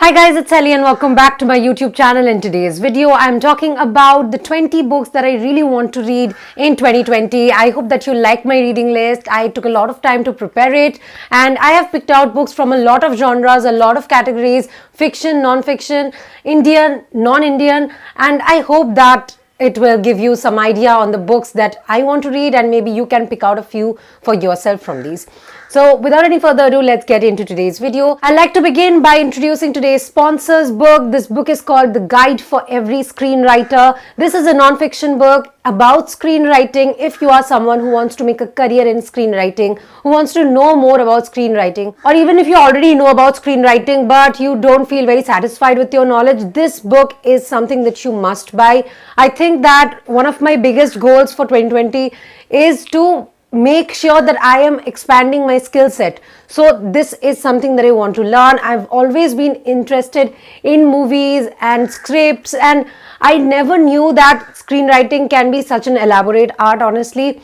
Hi guys, it's Ellie and welcome back to my YouTube channel. In today's video, I'm talking about the 20 books that I really want to read in 2020. I hope that you like my reading list. I took a lot of time to prepare it and I have picked out books from a lot of genres, a lot of categories, fiction, non-fiction, Indian, non-Indian, and I hope that it will give you some idea on the books that I want to read and maybe you can pick out a few for yourself from these. So without any further ado, let's get into today's video. I'd like to begin by introducing today's sponsor's book. This book is called The Guide for Every Screenwriter. This is a non-fiction book about screenwriting. If you are someone who wants to make a career in screenwriting, who wants to know more about screenwriting, or even if you already know about screenwriting but you don't feel very satisfied with your knowledge, this book is something that you must buy. I think that one of my biggest goals for 2020 is to make sure that I am expanding my skill set. So this is something that I want to learn. I've always been interested in movies and scripts, and I never knew that screenwriting can be such an elaborate art, honestly.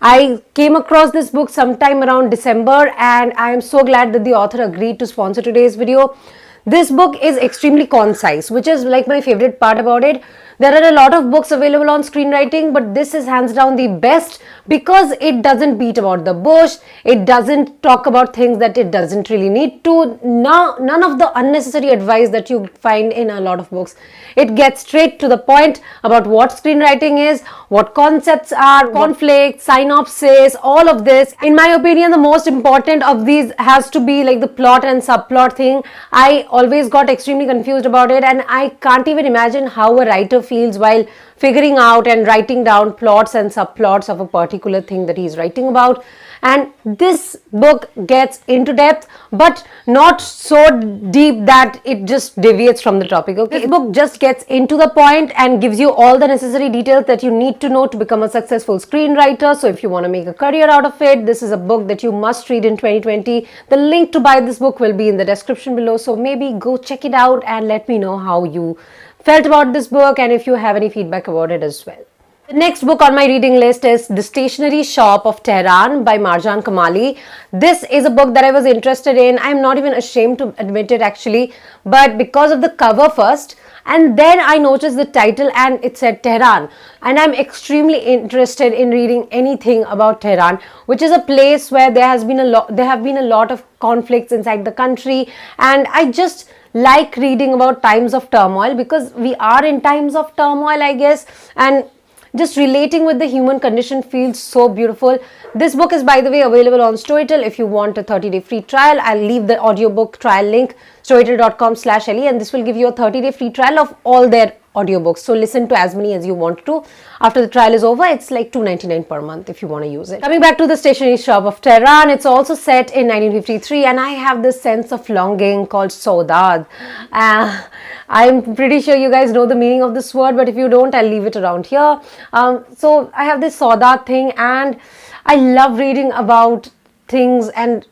I came across this book sometime around December and I am so glad that the author agreed to sponsor today's video. This book is extremely concise, which is like my favorite part about it. There are a lot of books available on screenwriting, but this is hands down the best because it doesn't beat about the bush. It doesn't talk about things that it doesn't really need to. None of the unnecessary advice that you find in a lot of books. It gets straight to the point about what screenwriting is, what concepts are, conflict, synopsis, all of this. In my opinion, the most important of these has to be like the plot and subplot thing. I always got extremely confused about it and I can't even imagine how a writer feels while figuring out and writing down plots and subplots of a particular thing that he's writing about. And this book gets into depth but not so deep that it just deviates from the topic. Okay, this book just gets into the point and gives you all the necessary details that you need to know to become a successful screenwriter. So if you want to make a career out of it, this is a book that you must read in 2020. The link to buy this book will be in the description below, so maybe go check it out and let me know how you felt about this book and if you have any feedback about it as well. The next book on my reading list is The Stationery Shop of Tehran by Marjan Kamali. This is a book that I was interested in. I'm not even ashamed to admit it actually, but because of the cover first, and then I noticed the title and it said Tehran, and I'm extremely interested in reading anything about Tehran, which is a place where there have been a lot of conflicts inside the country, and I just like reading about times of turmoil because we are in times of turmoil, I guess, and just relating with the human condition feels so beautiful. This book is, by the way, available on Storytel. If you want a 30-day free trial, I'll leave the audiobook trial link, storytel.com/Ellie, and this will give you a 30-day free trial of all their audiobooks. So listen to as many as you want to. After the trial is over, it's like $2.99 per month if you want to use it. Coming back to The Stationery Shop of Tehran, it's also set in 1953 and I have this sense of longing called Saudade. I'm pretty sure you guys know the meaning of this word, but if you don't, I'll leave it around here. So I have this Saudade thing and I love reading about things and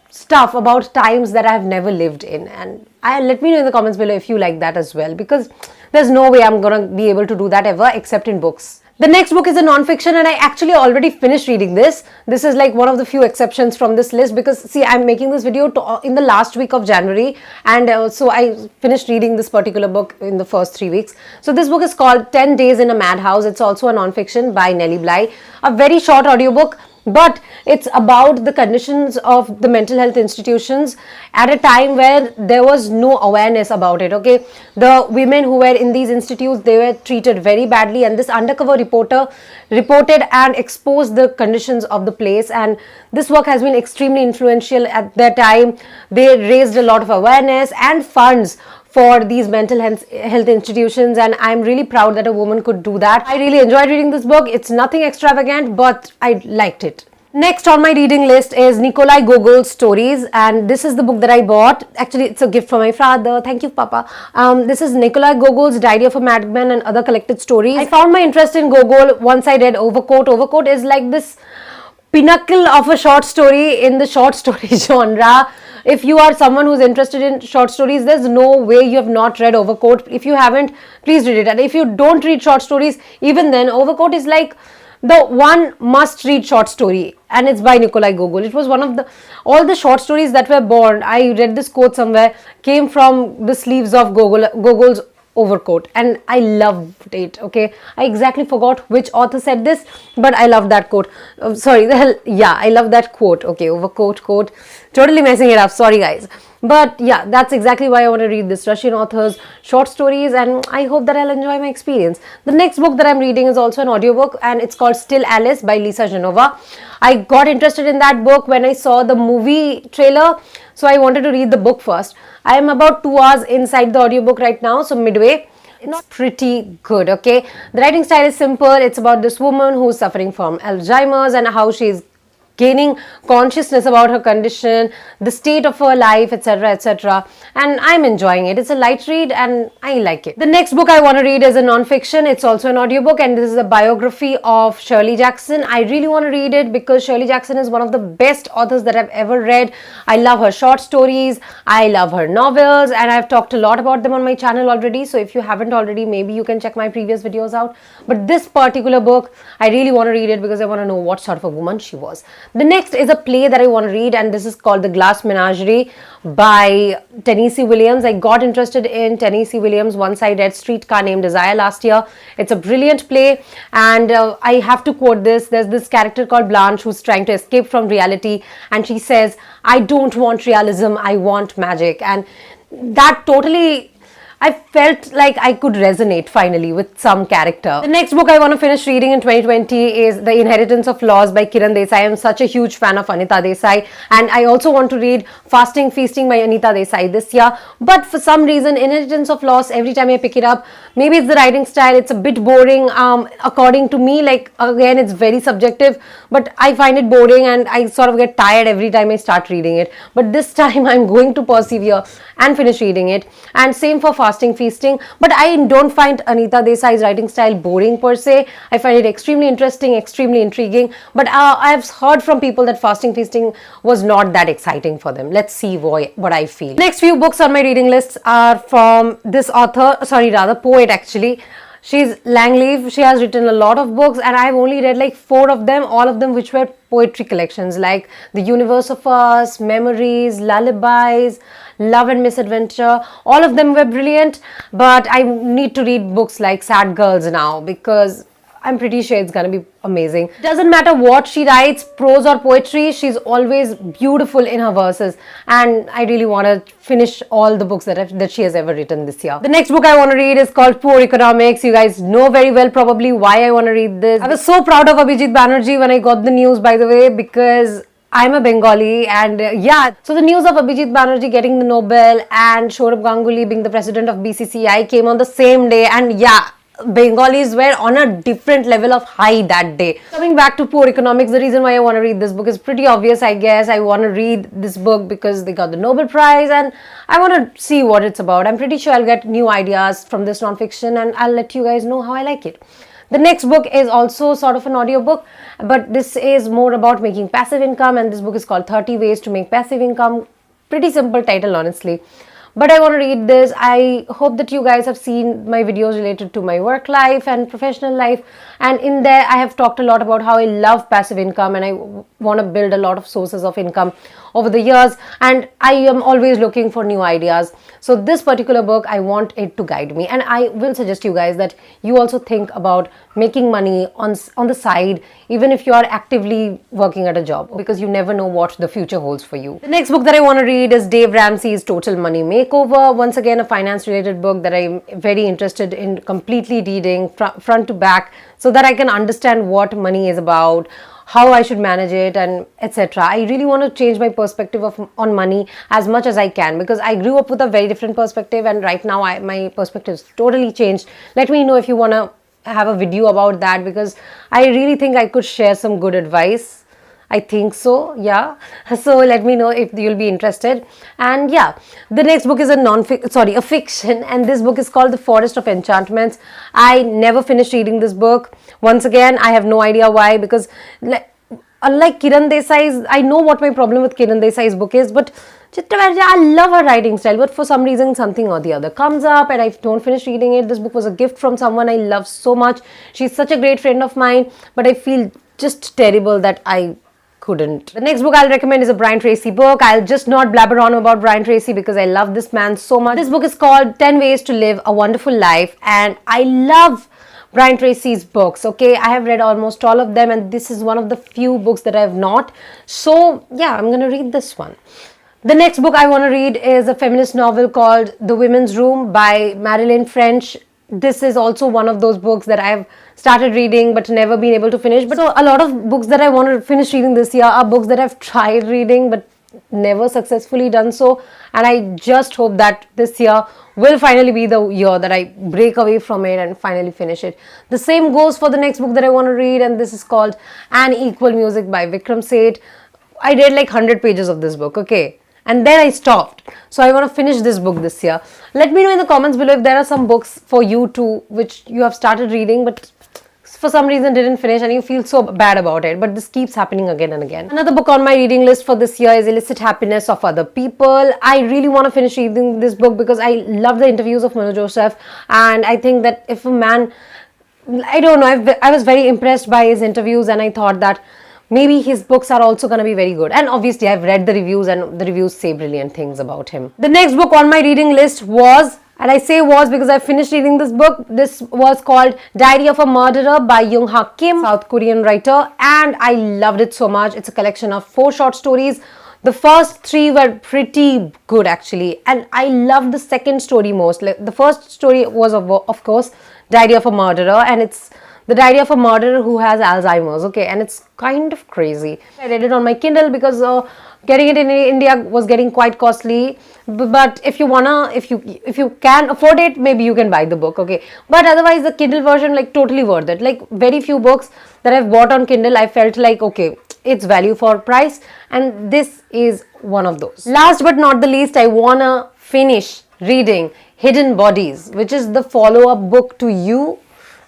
stuff about times that I've never lived in, and let me know in the comments below if you like that as well, because there's no way I'm gonna be able to do that ever except in books. The next book is a non-fiction and I actually already finished reading this. This is like one of the few exceptions from this list because see, I'm making this video in the last week of January, and so I finished reading this particular book in the first 3 weeks. So this book is called 10 Days in a Madhouse. It's also a non-fiction by Nellie Bly. A very short audiobook, but it's about the conditions of the mental health institutions at a time where there was no awareness about it. Okay, the women who were in these institutes, they were treated very badly, and this undercover reporter reported and exposed the conditions of the place, and this work has been extremely influential at that time. They raised a lot of awareness and funds for these mental health institutions, and I'm really proud that a woman could do that. I really enjoyed reading this book. It's nothing extravagant, but I liked it. Next on my reading list is Nikolai Gogol's Stories, and this is the book that I bought. Actually, it's a gift from my father. Thank you, Papa. This is Nikolai Gogol's Diary of a Madman and Other Collected Stories. I found my interest in Gogol once I read Overcoat. Overcoat is like this pinnacle of a short story in the short story genre. If you are someone who's interested in short stories, there's no way you have not read Overcoat. If you haven't, please read it. And if you don't read short stories, even then, Overcoat is like the one must read short story, and it's by Nikolai Gogol. It was one of the all the short stories that were born. I read this quote somewhere, came from the sleeves of Gogol's overcoat, and I loved it. Okay, I exactly forgot which author said this, but I love that quote. Sorry, the hell, yeah, I love that quote. Okay, overcoat quote, totally messing it up. Sorry, guys. But yeah, that's exactly why I want to read this Russian author's short stories, and I hope that I'll enjoy my experience. The next book that I'm reading is also an audiobook, and it's called Still Alice by Lisa Genova. I got interested in that book when I saw the movie trailer, so I wanted to read the book first. I am about 2 hours inside the audiobook right now, so midway. It's pretty good. Okay, the writing style is simple. It's about this woman who's suffering from Alzheimer's and how she's gaining consciousness about her condition, the state of her life, etc., etc. And I'm enjoying it. It's a light read and I like it. The next book I want to read is a non-fiction. It's also an audiobook, and this is a biography of Shirley Jackson. I really want to read it because Shirley Jackson is one of the best authors that I've ever read. I love her short stories, I love her novels, and I've talked a lot about them on my channel already. So if you haven't already, maybe you can check my previous videos out. But this particular book, I really want to read it because I want to know what sort of a woman she was. The next is a play that I want to read, and this is called The Glass Menagerie by Tennessee Williams. I got interested in Tennessee Williams once I read Streetcar Named Desire last year. It's a brilliant play, and I have to quote this. There's this character called Blanche who's trying to escape from reality, and she says, "I don't want realism, I want magic." And that totally, I felt like I could resonate finally with some character. The next book I want to finish reading in 2020 is The Inheritance of Laws by Kiran Desai. I am such a huge fan of Anita Desai, and I also want to read Fasting Feasting by Anita Desai this year. But for some reason, Inheritance of Laws, every time I pick it up, maybe it's the writing style, it's a bit boring according to me. Like, again, it's very subjective, but I find it boring and I sort of get tired every time I start reading it. But this time I'm going to persevere and finish reading it. And same for Fasting Feasting. But I don't find Anita Desai's writing style boring per se. I find it extremely interesting, extremely intriguing. But I've heard from people that Fasting Feasting was not that exciting for them. Let's see what I feel. Next few books on my reading list are from this author, poet actually. She's Langleaf. She has written a lot of books, and I've only read like 4 of them, all of them which were poetry collections, like The Universe of Us, Memories, Lullabies, Love and Misadventure. All of them were brilliant, but I need to read books like Sad Girls now because I'm pretty sure it's gonna be amazing. Doesn't matter what she writes, prose or poetry, she's always beautiful in her verses, and I really want to finish all the books that she has ever written this year. The next book I want to read is called Poor Economics. You guys know very well probably why I want to read this. I was so proud of Abhijit Banerjee when I got the news, by the way, because I'm a Bengali, and yeah, so the news of Abhijit Banerjee getting the Nobel and Saurabh Ganguly being the president of BCCI came on the same day, and yeah, Bengalis were on a different level of high that day. Coming back to Poor Economics, the reason why I want to read this book is pretty obvious, I guess. I want to read this book because they got the Nobel Prize and I want to see what it's about. I'm pretty sure I'll get new ideas from this non-fiction, and I'll let you guys know how I like it. The next book is also sort of an audiobook, but this is more about making passive income, and this book is called 30 Ways to Make Passive Income. Pretty simple title, honestly. But I want to read this. I hope that you guys have seen my videos related to my work life and professional life, and in there I have talked a lot about how I love passive income and I want to build a lot of sources of income over the years, and I am always looking for new ideas. So this particular book, I want it to guide me, and I will suggest you guys that you also think about making money on the side, even if you are actively working at a job, because you never know what the future holds for you. The next book that I want to read is Dave Ramsey's Total Money Makeover. Once again, a finance related book that I'm very interested in completely reading front to back, so that I can understand what money is about, how I should manage it, and etc. I really want to change my perspective on money as much as I can, because I grew up with a very different perspective, and right now my perspective is totally changed. Let me know if you want to have a video about that, because I really think I could share some good advice. I think so, yeah. So let me know if you'll be interested. And yeah, the next book is a fiction, and this book is called The Forest of Enchantments. I never finished reading this book. Once again, I have no idea why, because unlike Kiran Desai's, I know what my problem with Kiran Desai's book is, but Chitra Banerjee, I love her writing style, but for some reason something or the other comes up and I don't finish reading it. This book was a gift from someone I love so much. She's such a great friend of mine, but I feel just terrible that I couldn't. The next book I'll recommend is a Brian Tracy book. I'll just not blabber on about Brian Tracy because I love this man so much. This book is called 10 Ways to Live a Wonderful Life, and I love Brian Tracy's books. Okay, I have read almost all of them, and this is one of the few books that I have not. So yeah, I'm gonna read this one. The next book I want to read is a feminist novel called The Women's Room by Marilyn French. This is also one of those books that I've started reading but never been able to finish. But so a lot of books that I want to finish reading this year are books that I've tried reading but never successfully done so. And I just hope that this year will finally be the year that I break away from it and finally finish it. The same goes for the next book that I want to read, and this is called An Equal Music by Vikram Seth. I read like 100 pages of this book, okay? And then I stopped. So I want to finish this book this year. Let me know in the comments below if there are some books for you too which you have started reading but for some reason didn't finish and you feel so bad about it. But this keeps happening again and again. Another book on my reading list for this year is Illicit Happiness of Other People. I really want to finish reading this book because I love the interviews of Manu Joseph, and I think that if a man, I don't know, I was very impressed by his interviews, and I thought that maybe his books are also going to be very good. And obviously I've read the reviews and the reviews say brilliant things about him. The next book on my reading list was, and I say was because I finished reading this book, this was called Diary of a Murderer by Young Ha Kim, South Korean writer, and I loved it so much. It's a collection of 4 short stories. The first 3 were pretty good actually, and I loved the second story most. Like, the first story was of course Diary of a Murderer, and it's the diary of a murderer who has Alzheimer's, okay, and it's kind of crazy. I read it on my Kindle because getting it in India was getting quite costly. But if you can afford it, maybe you can buy the book, okay. But otherwise, the Kindle version, like, totally worth it. Like, very few books that I've bought on Kindle, I felt like, okay, it's value for price, and this is one of those. Last but not the least, I wanna finish reading Hidden Bodies, which is the follow-up book to You.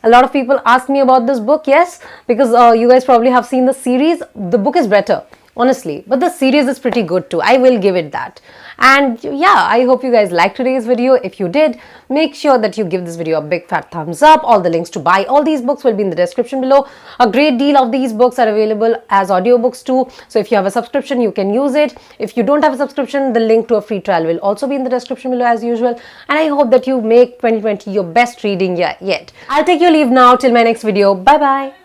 A lot of people ask me about this book, yes, because you guys probably have seen the series. The book is better, honestly, but the series is pretty good too. I will give it that. And yeah, I hope you guys liked today's video. If you did, make sure that you give this video a big fat thumbs up. All the links to buy all these books will be in the description below. A great deal of these books are available as audiobooks too. So if you have a subscription, you can use it. If you don't have a subscription, the link to a free trial will also be in the description below as usual. And I hope that you make 2020 your best reading year yet. I'll take your leave now till my next video. Bye bye.